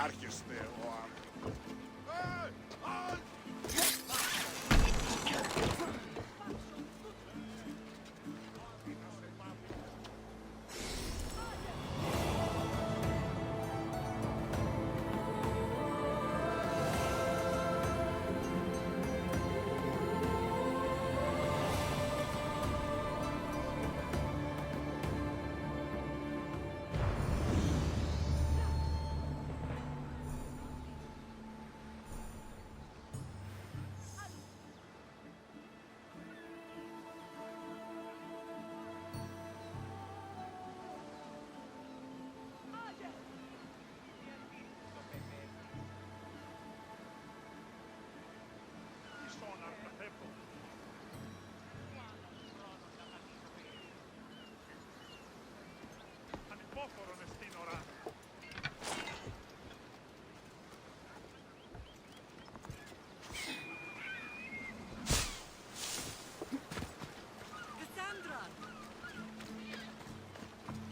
Άρχεστε ο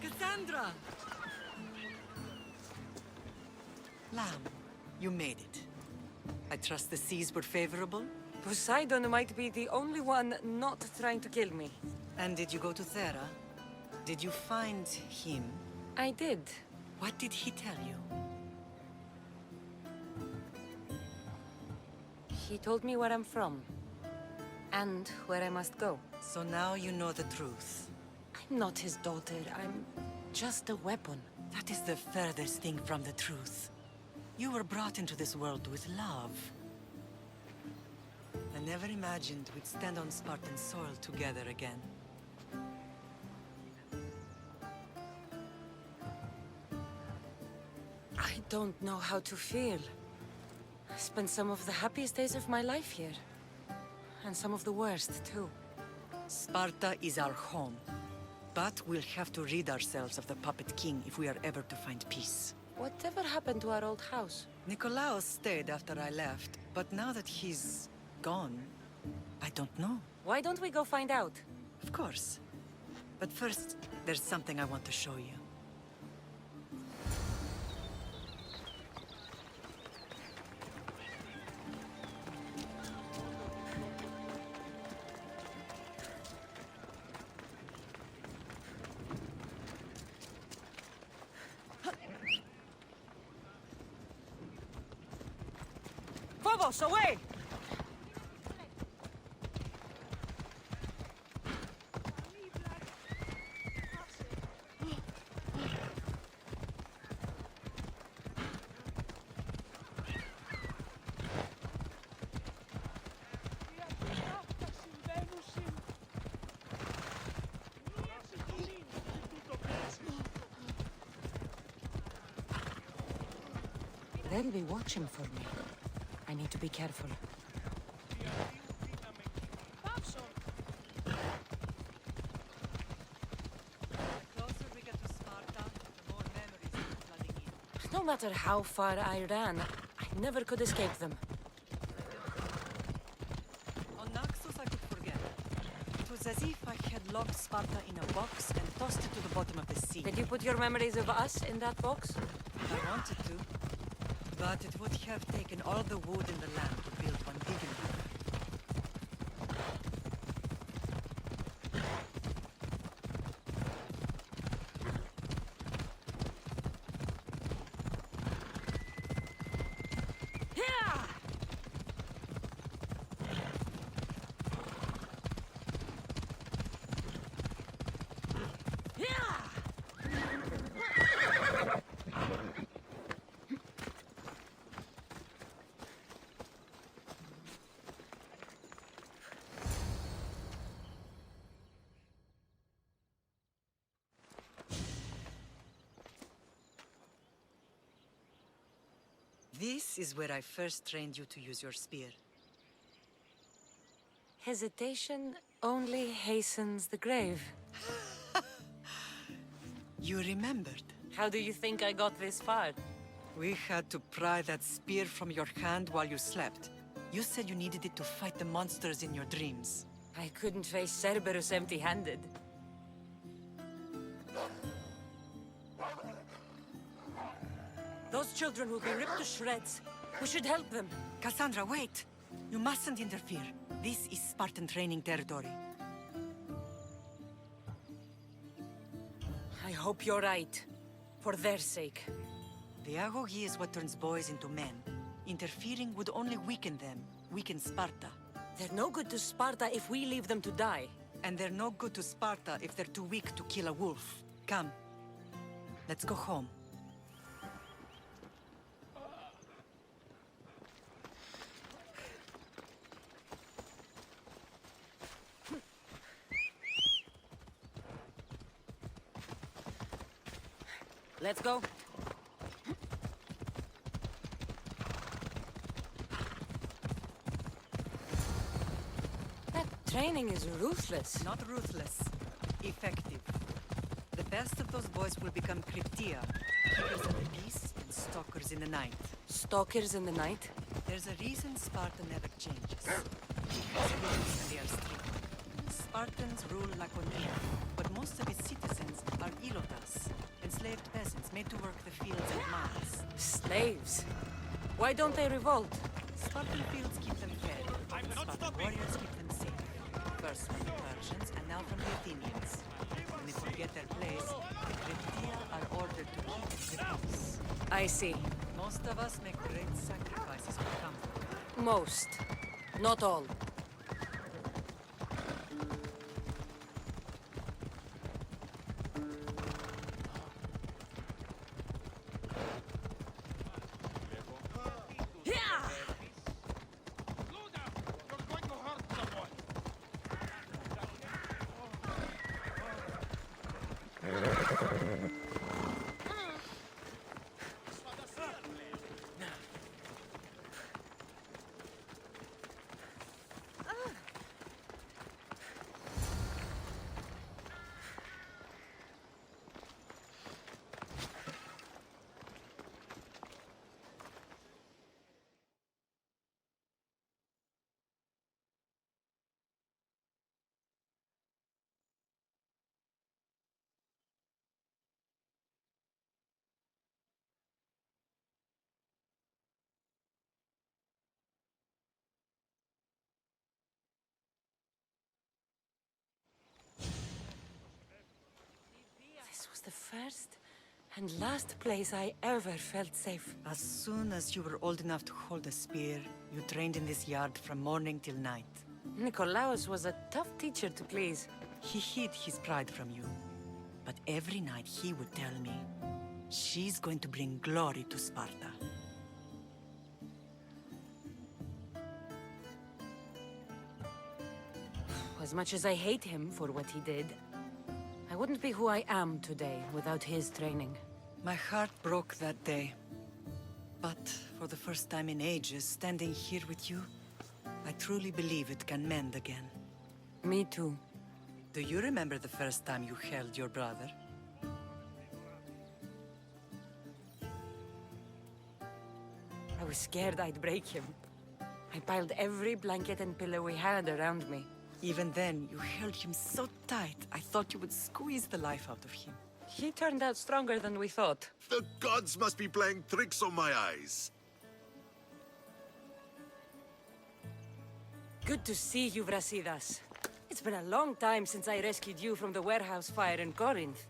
Cassandra! Lamb, you made it. I trust the seas were favorable? Poseidon might be the only one not trying to kill me. And did you go to Thera? Did you find him? I did. What did he tell you? He told me where I'm from. And where I must go. So now you know the truth. I'm not his daughter. I'm just a weapon. That is the furthest thing from the truth. You were brought into this world with love. I never imagined we'd stand on Spartan soil together again. I don't know how to feel. I spent some of the happiest days of my life here. And some of the worst, too. Sparta is our home. But we'll have to rid ourselves of the Puppet King if we are ever to find peace. Whatever happened to our old house? Nikolaos stayed after I left, but now that he's gone, I don't know. Why don't we go find out? Of course. But first, there's something I want to show you. Phobos, away! They'll be watching for me. I need to be careful. The closer we get to Sparta, the more memories are flooding in. No matter how far I ran, I never could escape them. On Naxos I could forget. It was as if I had locked Sparta in a box and tossed it to the bottom of the sea. Did you put your memories of us in that box? I wanted to. But it would have taken all the wood in the land to build one big enough. This is where I first trained you to use your spear. Hesitation only hastens the grave. You remembered. How do you think I got this far? We had to pry that spear from your hand while you slept. You said you needed it to fight the monsters in your dreams. I couldn't face Cerberus empty-handed. Those children will be ripped to shreds. We should help them. Cassandra, wait! You mustn't interfere. This is Spartan training territory. I hope you're right. For their sake. The agogi is what turns boys into men. Interfering would only weaken them, weaken Sparta. They're no good to Sparta if we leave them to die. And they're no good to Sparta if they're too weak to kill a wolf. Come. Let's go home. Let's go. That training is ruthless. Not ruthless. Effective. The best of those boys will become Cryptia, keepers of the peace and stalkers in the night. Stalkers in the night? There's a reason Sparta never changes. Because rules and they are strict. Spartans rule Laconia, but most of its citizens are ilotas, enslaved peasants made to work the fields and mines. Slaves? Why don't they revolt? Spartan fields keep them fed. Spartan warriors keep them safe. First from the Persians and now from the Athenians. When they forget their place, the Cryptia are ordered to keep the peace. I see. Most of us make great sacrifices for comfort. Most. Not all. This was the first and last place I ever felt safe. As soon as you were old enough to hold a spear, you trained in this yard from morning till night. Nikolaos was a tough teacher to please. He hid his pride from you. But every night he would tell me, she's going to bring glory to Sparta. As much as I hate him for what he did, I wouldn't be who I am today without his training. My heart broke that day. But for the first time in ages, standing here with you, I truly believe it can mend again. Me too. Do you remember the first time you held your brother? I was scared I'd break him. I piled every blanket and pillow we had around me. Even then, you held him so tight, I thought you would squeeze the life out of him. He turned out stronger than we thought. The gods must be playing tricks on my eyes. Good to see you, Brasidas. It's been a long time since I rescued you from the warehouse fire in Corinth.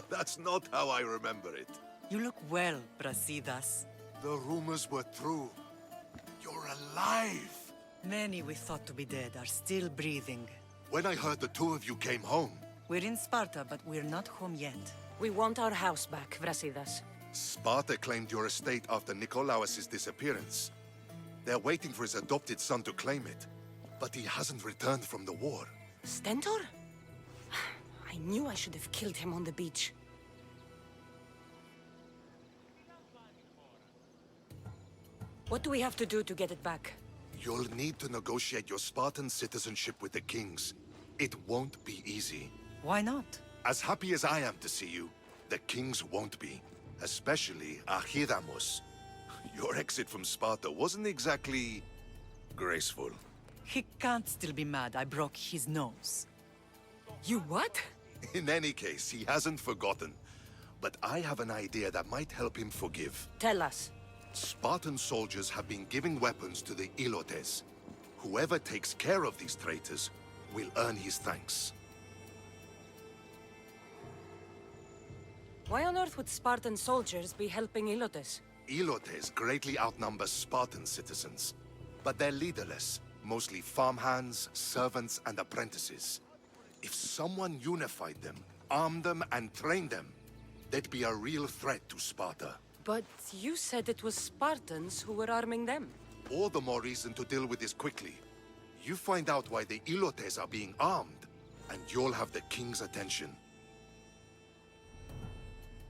That's not how I remember it. You look well, Brasidas. The rumors were true. You're alive! Many we thought to be dead are still breathing. When I heard the two of you came home, We're in Sparta, but we're not home yet. We want our house back, Brasidas. Sparta claimed your estate after Nikolaos' disappearance. They're waiting for his adopted son to claim it. But he hasn't returned from the war. Stentor? I knew I should have killed him on the beach. What do we have to do to get it back? You'll need to negotiate your Spartan citizenship with the kings. It won't be easy. Why not? As happy as I am to see you, the kings won't be. Especially Archidamos. Your exit from Sparta wasn't exactly graceful. He can't still be mad I broke his nose. You what? In any case, he hasn't forgotten. But I have an idea that might help him forgive. Tell us. Spartan soldiers have been giving weapons to the Ilotes. Whoever takes care of these traitors will earn his thanks. Why on earth would Spartan soldiers be helping Ilotes? Ilotes greatly outnumber Spartan citizens, but they're leaderless, mostly farmhands, servants, and apprentices. If someone unified them, armed them, and trained them, they'd be a real threat to Sparta. But you said it was Spartans who were arming them. All the more reason to deal with this quickly. You find out why the Ilotes are being armed, and you'll have the king's attention.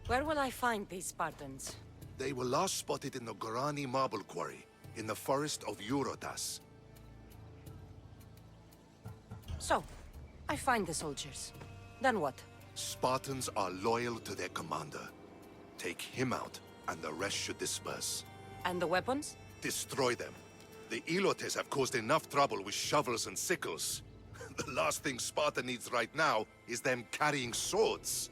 Where will I find these Spartans? They were last spotted in the Gorani marble quarry, in the forest of Eurotas. So, I find the soldiers. Then what? Spartans are loyal to their commander. Take him out, and the rest should disperse. And the weapons? Destroy them. The Ilotes have caused enough trouble with shovels and sickles. The last thing Sparta needs right now is them carrying swords.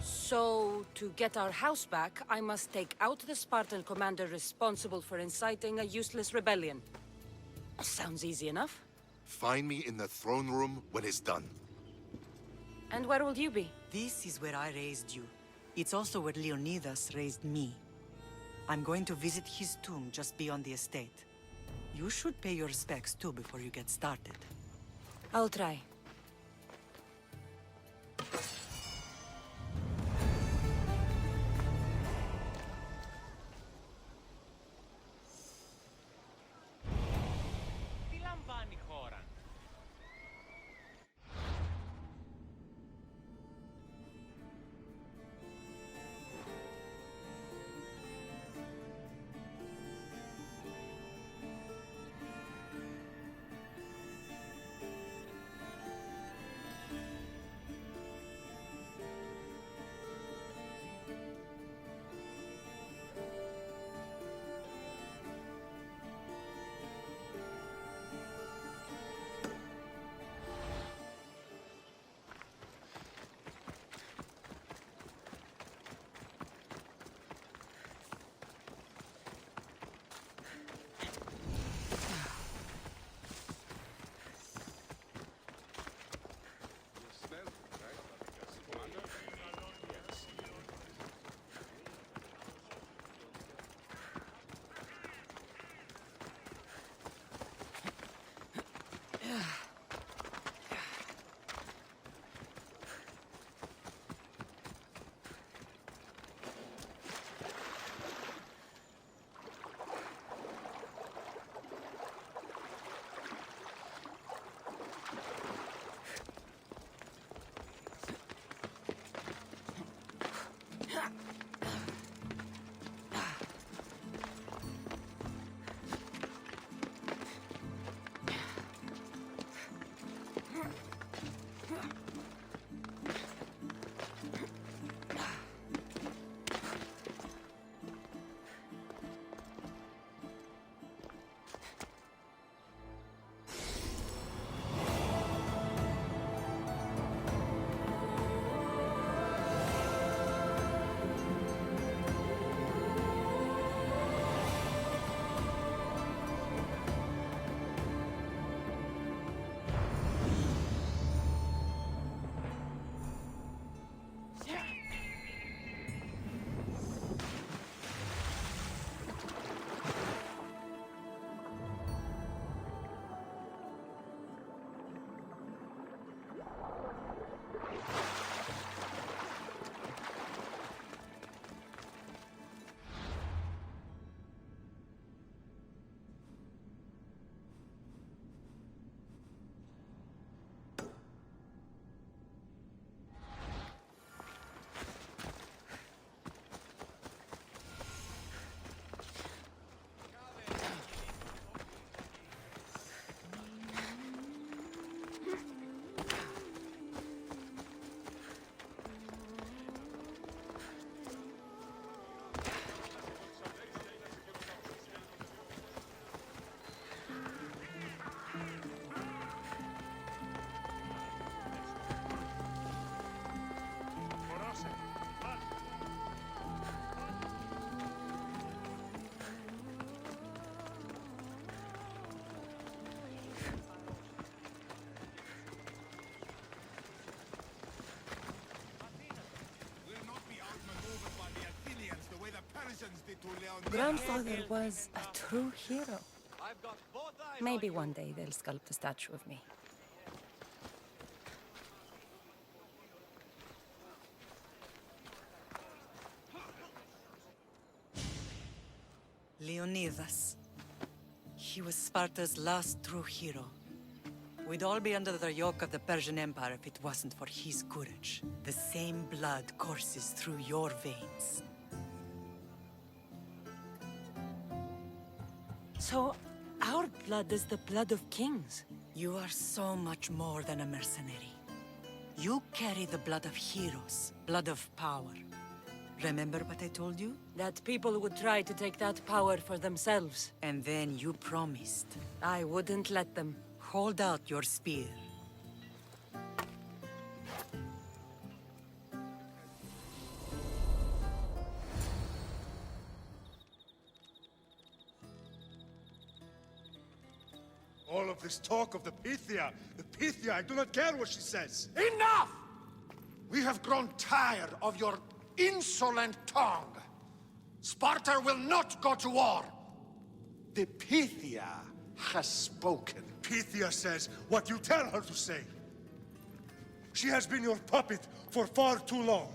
So, to get our house back, I must take out the Spartan commander responsible for inciting a useless rebellion. Sounds easy enough. Find me in the throne room when it's done. And where will you be? This is where I raised you. It's also where Leonidas raised me. I'm going to visit his tomb just beyond the estate. You should pay your respects too before you get started. I'll try. Τι λαμβάνει η χώρα? Grandfather was a true hero. Maybe one day they'll sculpt a statue of me. Leonidas. He was Sparta's last true hero. We'd all be under the yoke of the Persian Empire if it wasn't for his courage. The same blood courses through your veins. So, our blood is the blood of kings. You are so much more than a mercenary. You carry the blood of heroes, blood of power. Remember what I told you? That people would try to take that power for themselves. And then you promised. I wouldn't let them. Hold out your spear. All of this talk of the Pythia, I do not care what she says. Enough! We have grown tired of your insolent tongue. Sparta will not go to war. The Pythia has spoken. Pythia says what you tell her to say. She has been your puppet for far too long.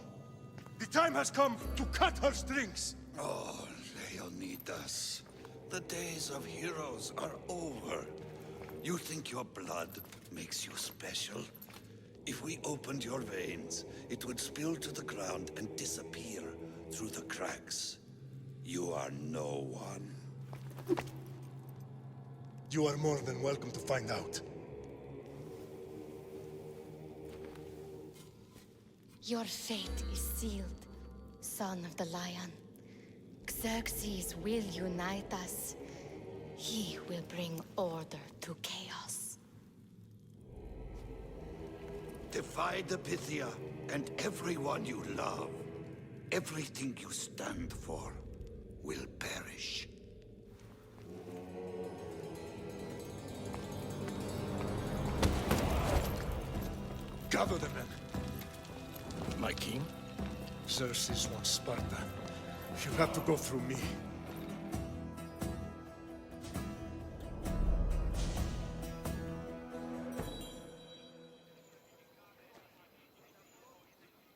The time has come to cut her strings. Oh, Leonidas, the days of heroes are over. You think your blood makes you special? If we opened your veins, it would spill to the ground and disappear through the cracks. You are no one. You are more than welcome to find out. Your fate is sealed, son of the lion. Xerxes will unite us. He will bring order to chaos. Divide the Pythia and everyone you love. Everything you stand for will perish. Gather the men. My king? Xerxes wants Sparta. You have to go through me.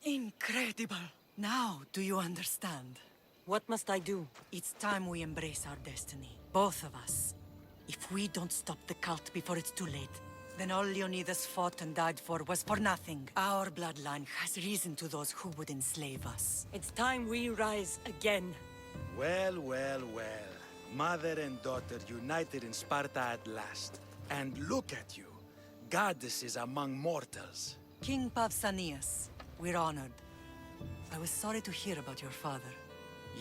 Incredible! Now, do you understand? What must I do? It's time we embrace our destiny. Both of us. If we don't stop the cult before it's too late, then all Leonidas fought and died for was for nothing. Our bloodline has risen to those who would enslave us. It's time we rise again. Well, well, well. Mother and daughter united in Sparta at last. And look at you. Goddesses among mortals. King Pausanias, we're honored. I was sorry to hear about your father.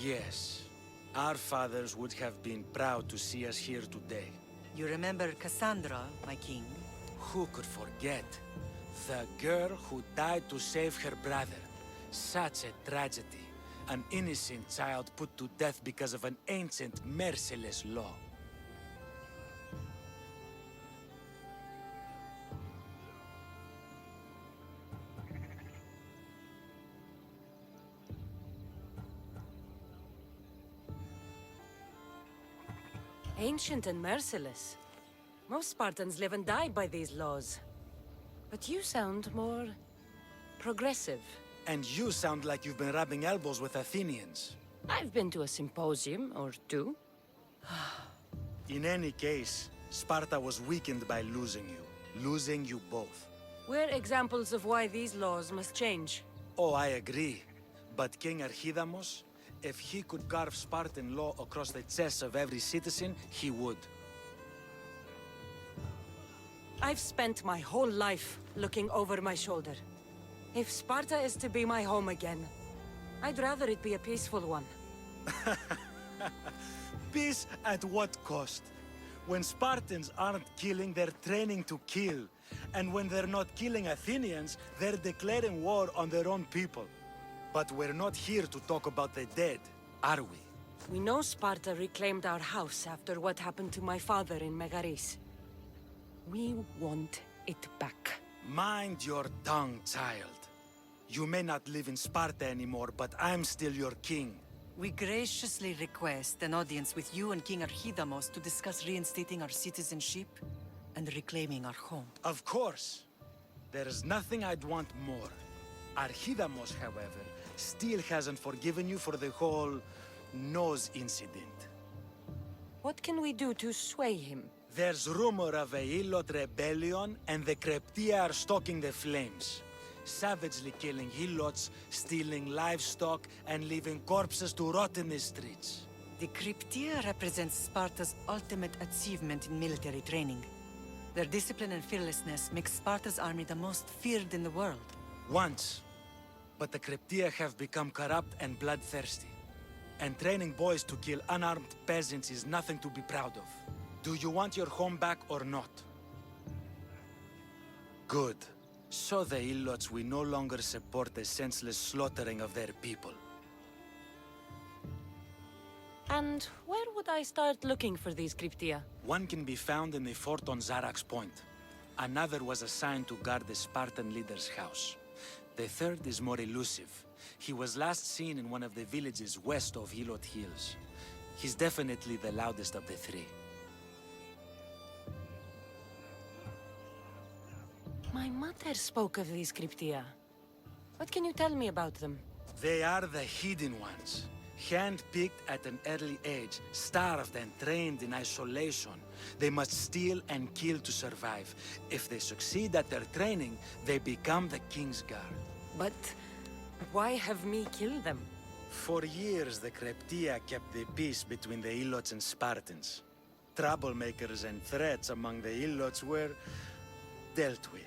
Yes. Our fathers would have been proud to see us here today. You remember Cassandra, my king? Who could forget? The girl who died to save her brother. Such a tragedy. An innocent child put to death because of an ancient, merciless law. Ancient and merciless. Most Spartans live and die by these laws. But you sound more progressive. And you sound like you've been rubbing elbows with Athenians. I've been to a symposium or two. In any case, Sparta was weakened by losing you. Losing you both. We're examples of why these laws must change. Oh, I agree. But King Archidamos, if he could carve Spartan law across the chests of every citizen, he would. I've spent my whole life looking over my shoulder. If Sparta is to be my home again, I'd rather it be a peaceful one. Peace at what cost? When Spartans aren't killing, they're training to kill. And when they're not killing Athenians, they're declaring war on their own people. But we're not here to talk about the dead, are we? We know Sparta reclaimed our house after what happened to my father in Megaris. We want it back. Mind your tongue, child. You may not live in Sparta anymore, but I'm still your king. We graciously request an audience with you and King Archidamos to discuss reinstating our citizenship and reclaiming our home. Of course. There is nothing I'd want more. Archidamos, however, still hasn't forgiven you for the whole nose incident. What can we do to sway him? There's rumor of a Hilot rebellion, and the Kreptia are stalking the flames. Savagely killing Hilots, stealing livestock, and leaving corpses to rot in the streets. The Cryptia represents Sparta's ultimate achievement in military training. Their discipline and fearlessness make Sparta's army the most feared in the world. Once. But the Cryptia have become corrupt and bloodthirsty. And training boys to kill unarmed peasants is nothing to be proud of. Do you want your home back or not? Good. So the Ilots will no longer support the senseless slaughtering of their people. And where would I start looking for these Cryptia? One can be found in the fort on Zarak's Point. Another was assigned to guard the Spartan leader's house. The third is more elusive. He was last seen in one of the villages west of Hilot Hills. He's definitely the loudest of the three. My mother spoke of these Cryptia. What can you tell me about them? They are the hidden ones. Hand-picked at an early age, starved and trained in isolation. They must steal and kill to survive. If they succeed at their training, they become the King's Guard. But why have me kill them? For years, the Cryptia kept the peace between the Ilots and Spartans. Troublemakers and threats among the Ilots were dealt with.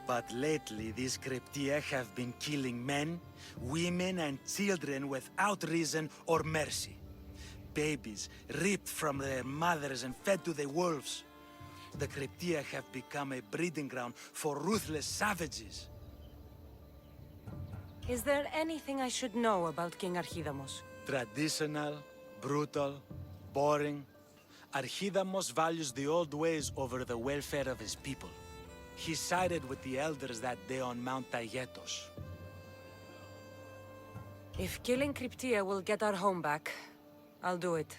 But lately, these Cryptia have been killing men, women, and children without reason or mercy. Babies ripped from their mothers and fed to the wolves. The Cryptia have become a breeding ground for ruthless savages. Is there anything I should know about King Archidamos? Traditional, brutal, boring. Archidamos values the old ways over the welfare of his people. He sided with the elders that day on Mount Taygetos. If killing Cryptia will get our home back, I'll do it.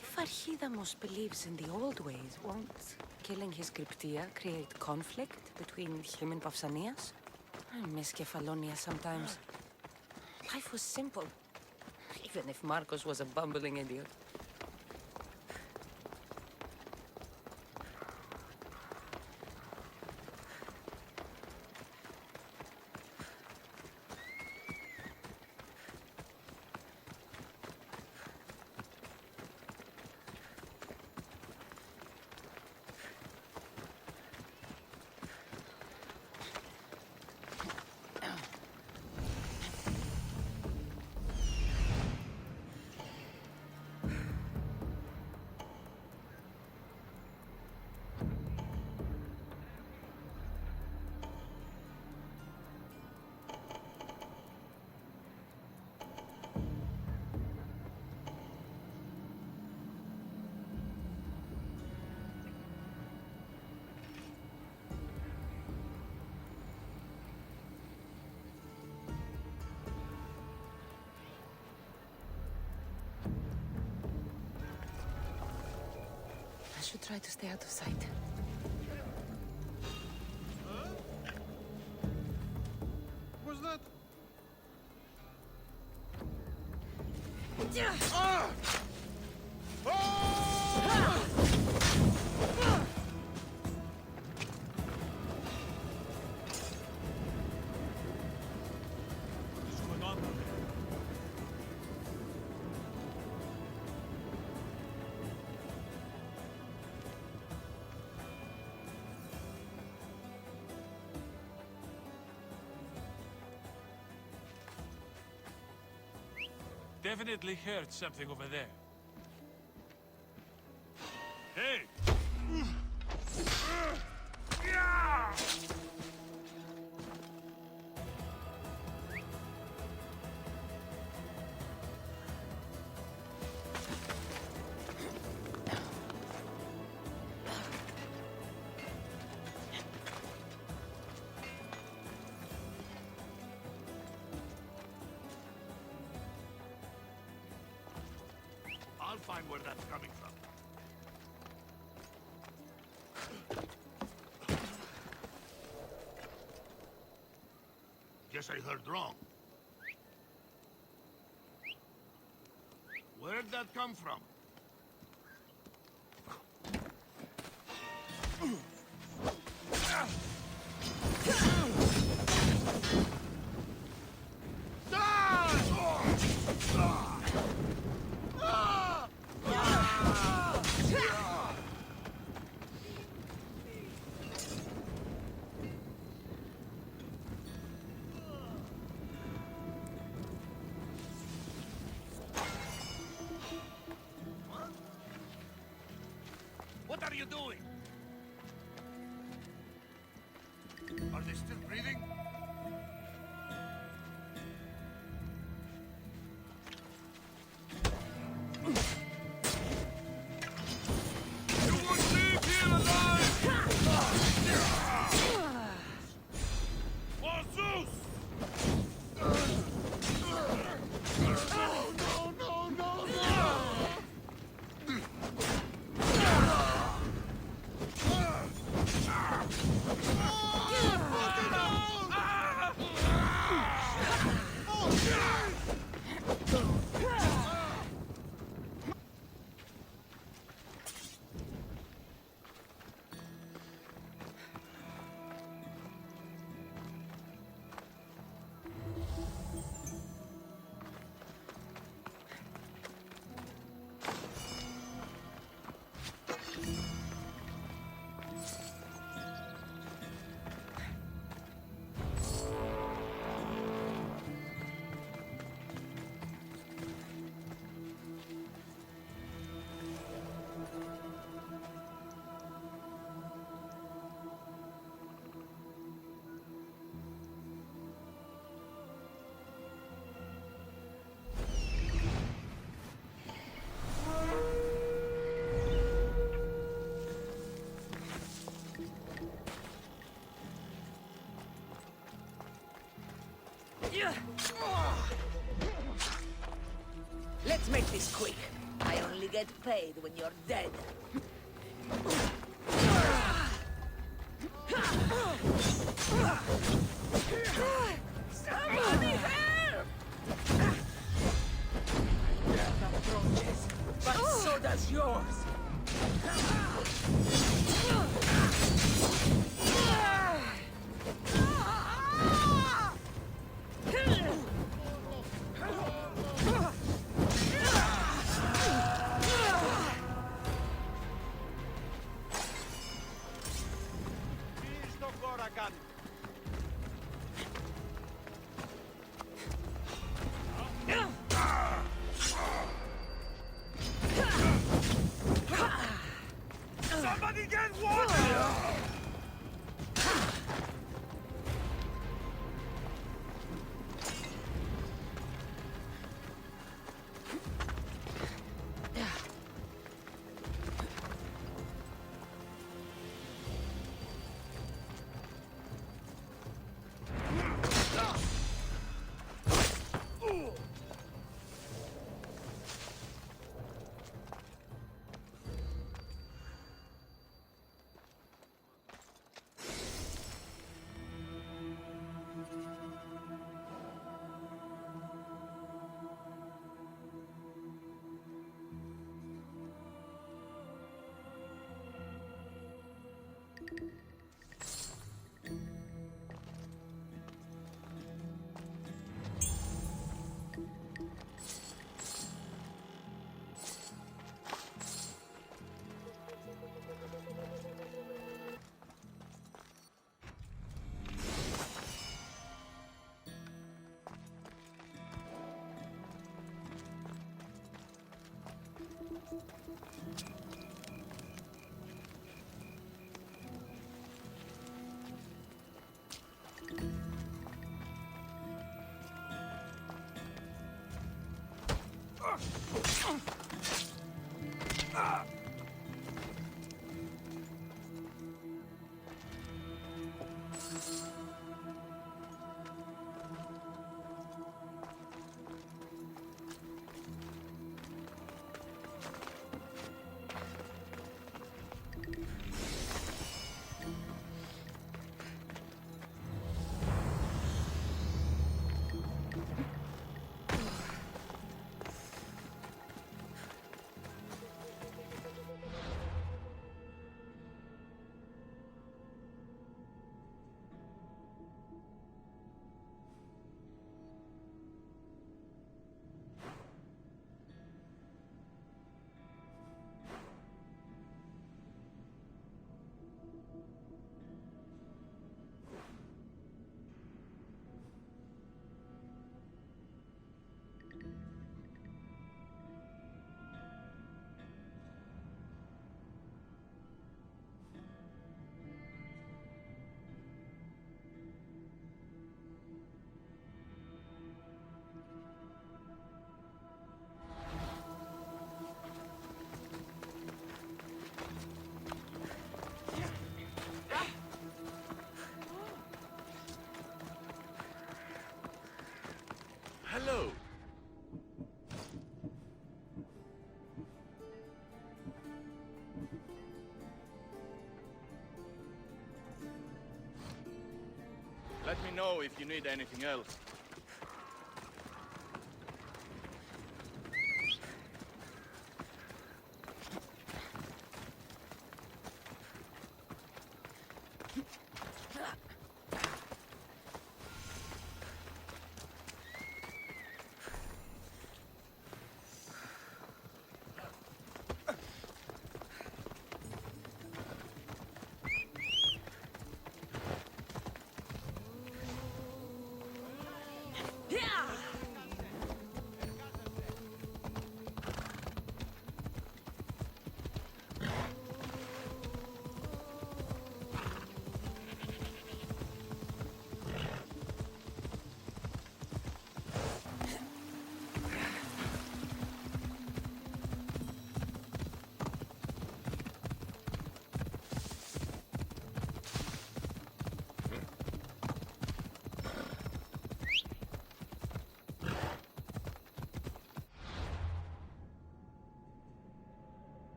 If Archidamos believes in the old ways, won't killing his Cryptia create conflict between him and Pausanias? I miss Kefalonia sometimes. Life was simple, even if Marcos was a bumbling idiot. I should try to stay out of sight. Was that? Definitely heard something over there. Hey! I'll find where that's coming from. Guess I heard wrong. Where'd that come from? What are you doing? Are they still breathing? You won't leave here alive! For Zeus! Let's make this quick. I only get paid when you're dead. Somebody help! Death approaches, but so does yours. Hello. Let me know if you need anything else.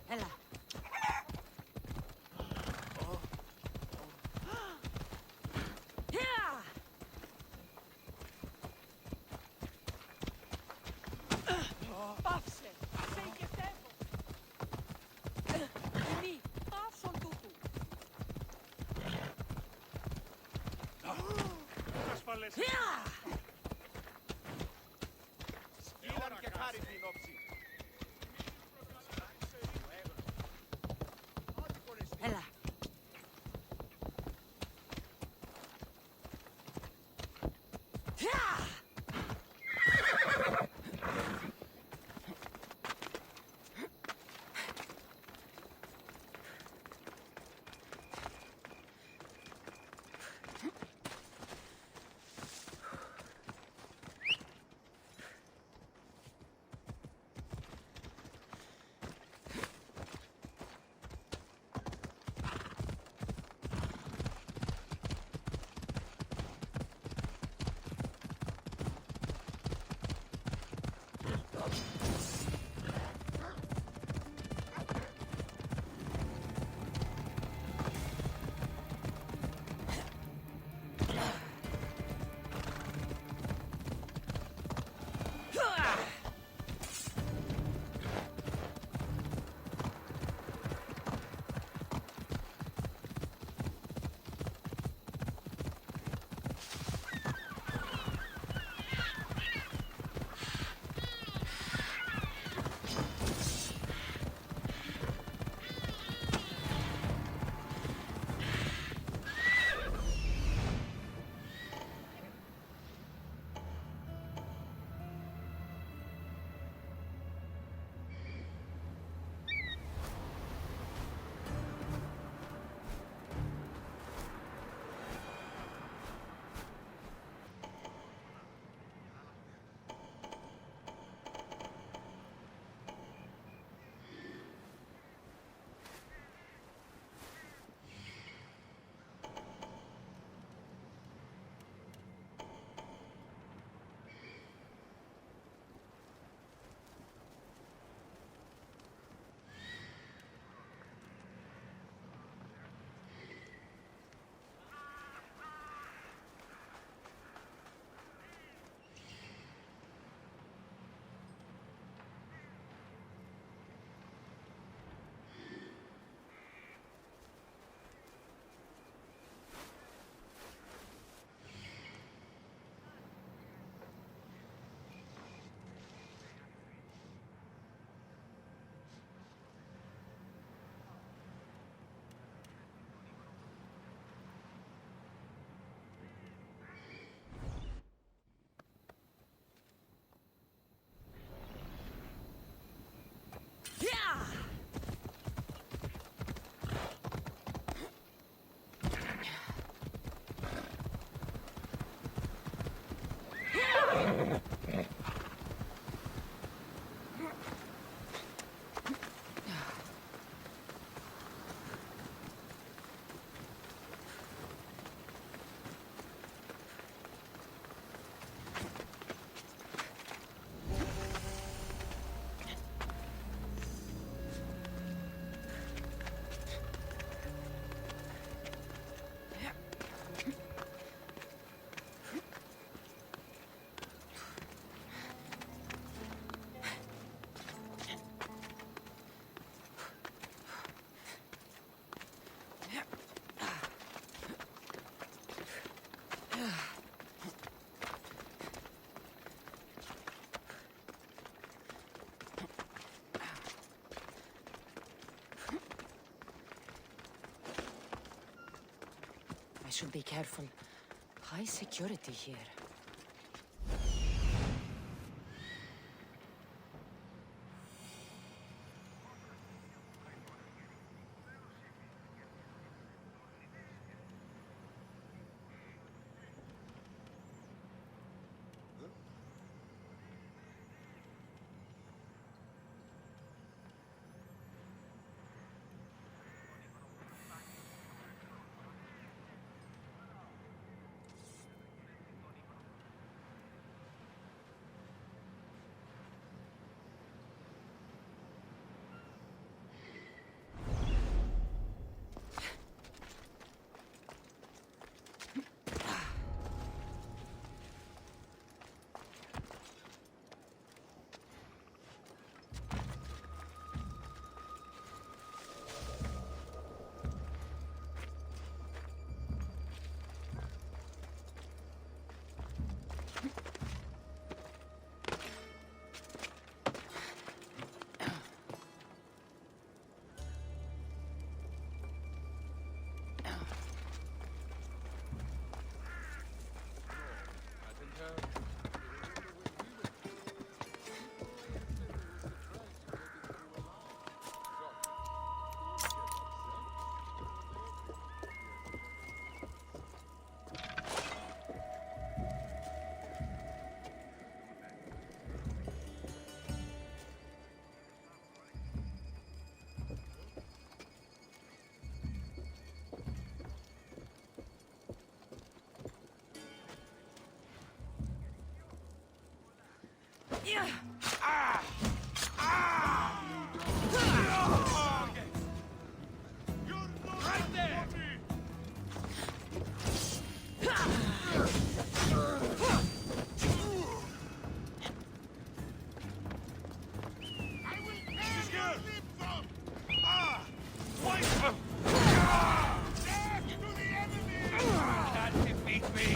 Έλα. Πάψε! Σε ηγετεύω! Μη! Πάσον τούτου! Σκύλαν και χάρη την όψη. Έλα. I should be careful. High security here. Right there! Can't defeat me!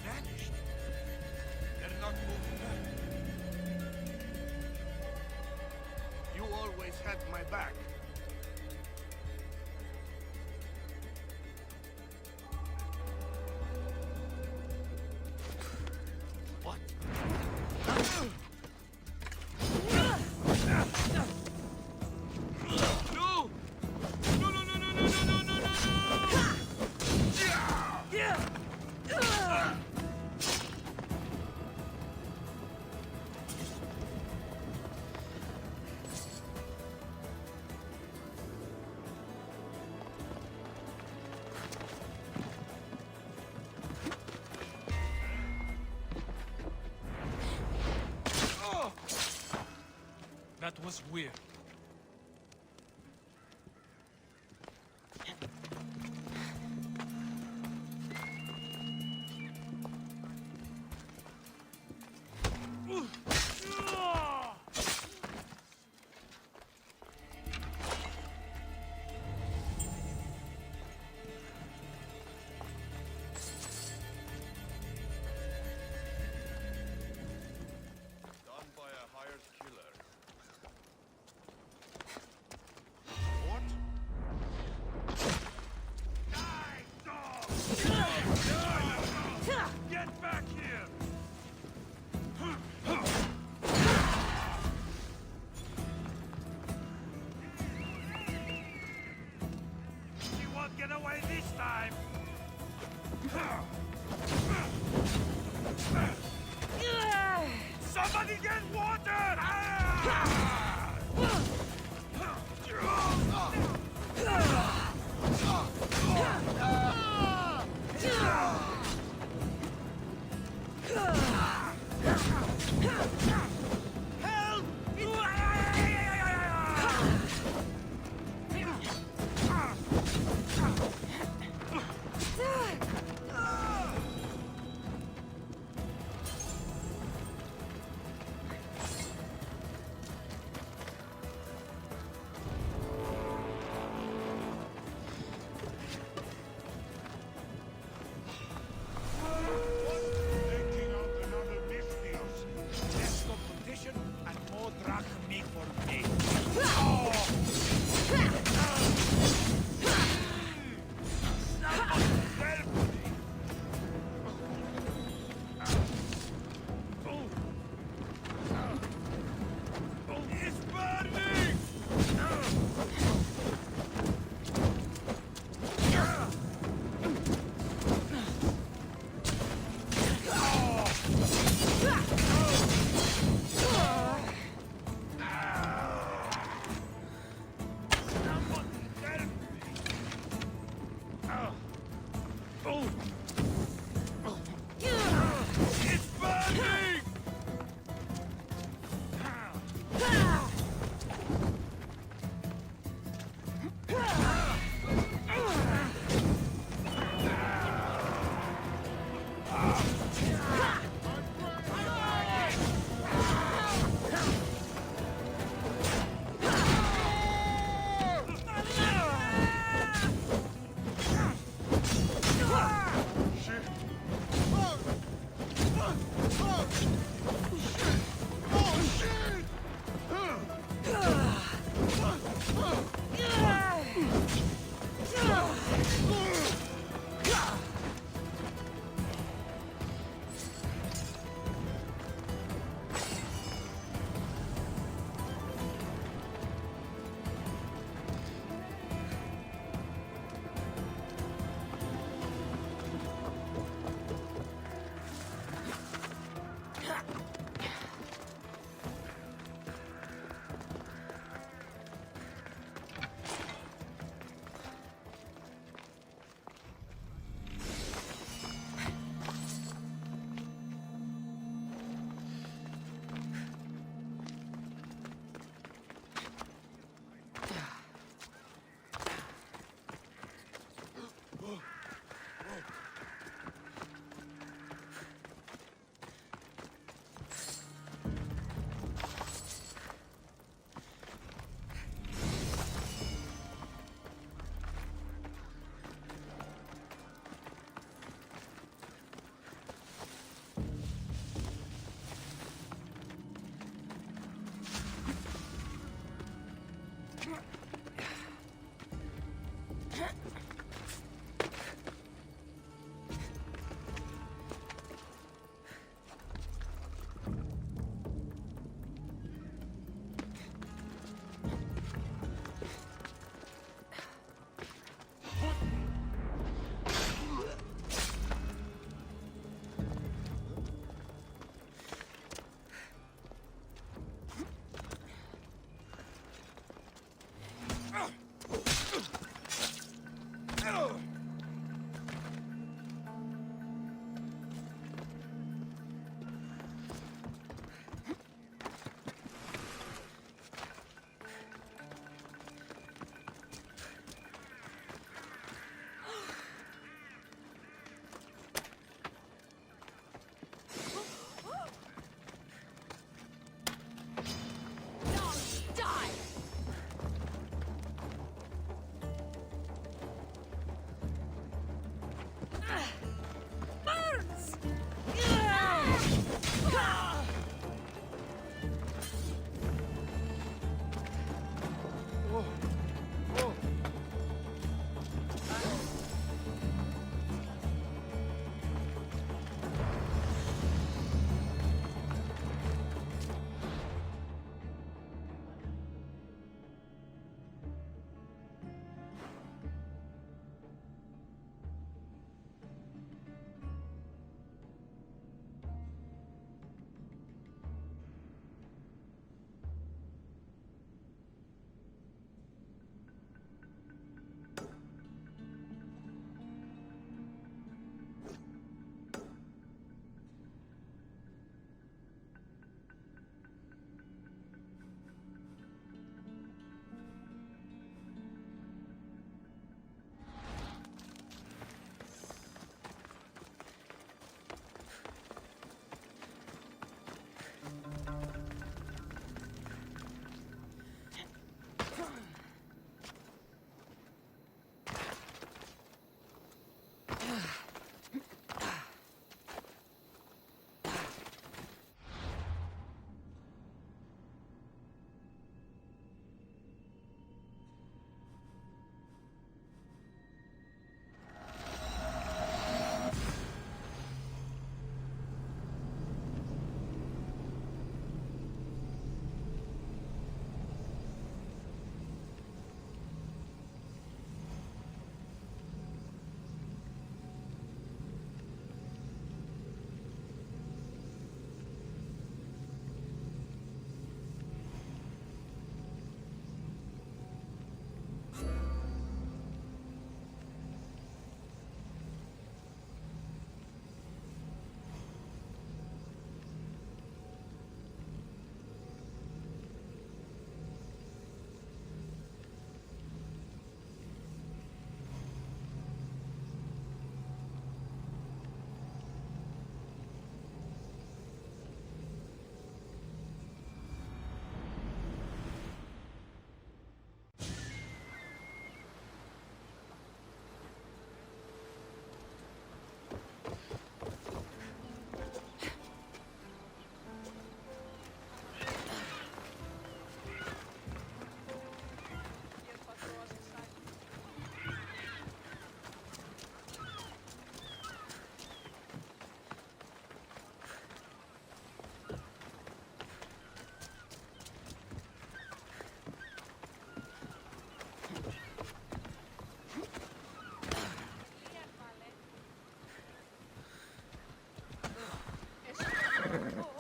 vanished. They're not moving back. You always had my back. What? No! No, no, no, no, no, no, no, no, no, no! Oh! That was weird. Done by a hired killer.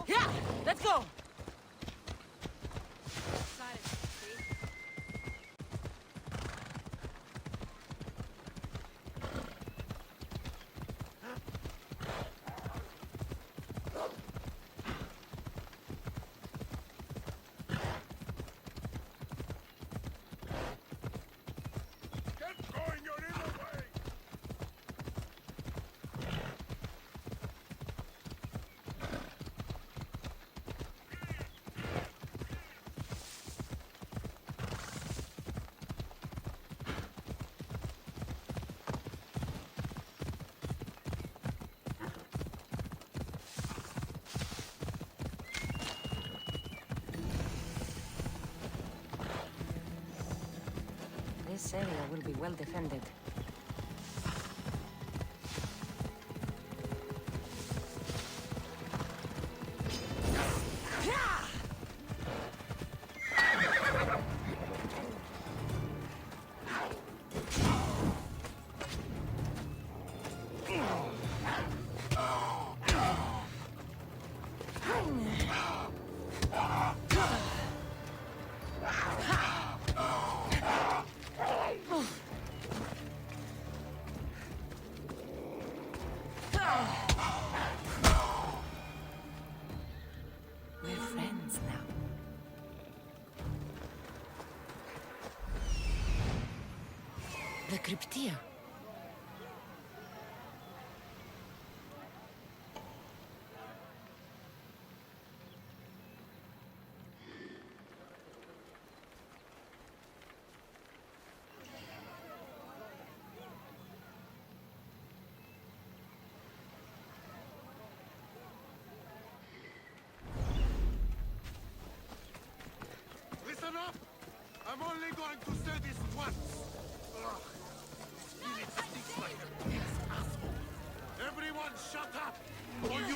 Yeah, let's go. Get going, you're in the way! This area will be well defended. We're friends now. The Cryptia. Listen up! I'm only going to say this once. Ugh. Spirit stinks like a pig's asshole. Everyone shut up! Or you...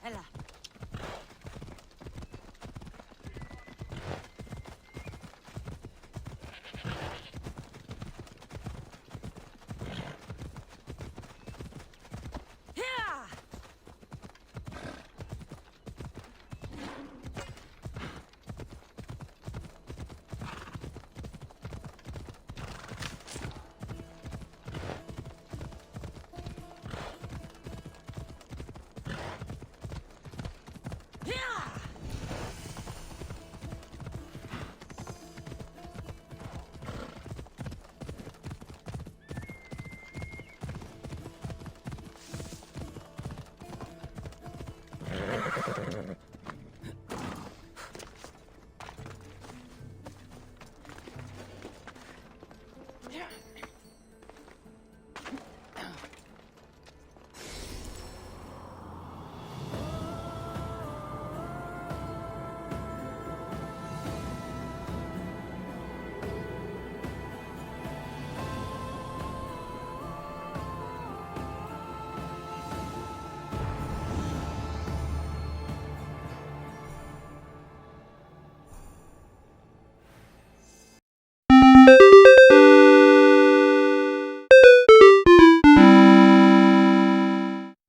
Ella. Yeah! Yeah!